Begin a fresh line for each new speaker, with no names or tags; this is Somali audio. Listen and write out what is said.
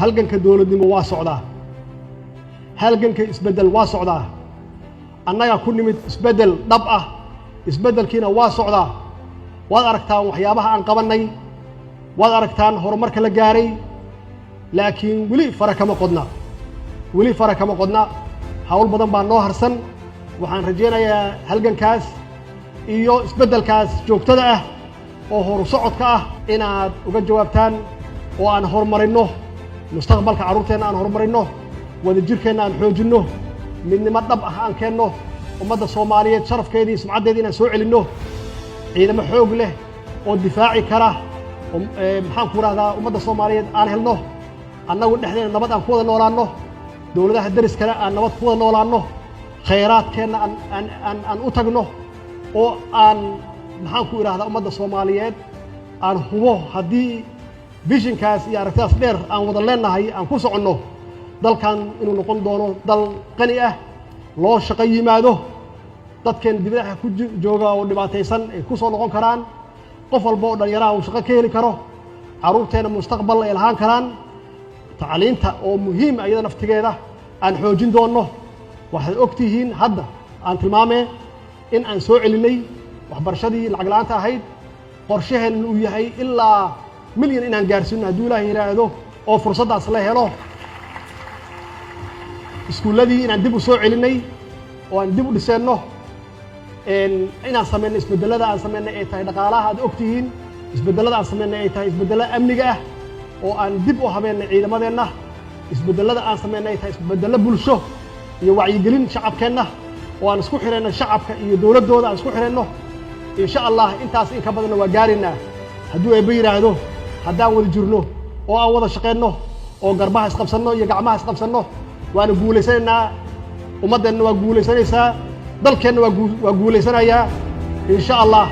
halganka dowladnimo waa socdaa halganka isbedel waa socdaa annaga ku nimid isbedel dhab ah isbedelkiina waa socdaa waad aragtaan waxyaabaha aan qabanay waad aragtaan horumarka la gaaray laakiin weli fara kama qodna hawl badan baa noo harsan waxaan rajaynayaa halgankaas iyo isbedelkaas joogtada ah oo horu socodka ah inaad uga jawaabtaan oo aan horumarino mustaqbalka carruurteena aan horumarino wadajirkeena aan xoojinno midnimo dhab ah aan keenno ummadda Soomaaliyeed sharafkeedii sumcadeedii inaan soo celinno ciidamo xoog leh oo difaaci kara maxaan ku raahdaa ummadda Soomaaliyeed aan helno annagu dhexdeena nabad aan ku wada noolaano dawladaha dariskana aan nabad ku wada noolaano khayraadkeena aan u tagno oo aan maxaan ku raahdaa ummadda Soomaaliyeed aan hubo haddii visionkaas iyo aragtidaas dheer aan wada leenahay aan ku soconno dalkan inuu noqon doono dal qani ah loo shaqo yimaado dadkeen dibadaha ku jooga oo dhibaataysan ay ku soo noqon karaan qof walba oo dhalinyaraha uu shaqo ka heli karo carruurteena mustaqbal ay lahaan karaan tacliinta oo muhiim ah iyada naftigeeda aan xoojin doono waxaad ogtihiin hadda aan tilmaamee in aan soo celinay waxbarashadii lacag la'aanta ahayd qorshaheena uu yahay ilaa milyan inaan gaarsiino hadduu ilaahay yiraahdo oo fursaddaas la helo iskuuladii inaan dib u soo celinay oo aan dib u dhiseenno inaan sameeyno isbedelada aan sameeynay ay tahay dhaqaalaha aad ogtihiin isbedelada aan sameeynay ay tahay isbedelada amniga ah oo aan dib u habeennay ciidamadeenna isbedelada aan sameeynay ay tahay isbedelo bulsho iyo wacyigelin shacabkeenna oo aan isku xirayno shacabka iyo dowladdooda aan isku xirayno insha Allah intaas in ka badanna waa gaaraynaa hadduu eebba yiraahdo haddaan wada jirno oo aan wada shaqeyno oo garbaha isqabsanno iyo gacmaha isqabsanno waana guulaysanaynaa ummadeenna waa guulaysanaysaa dalkeenna waa guulaysanayaa insha Allah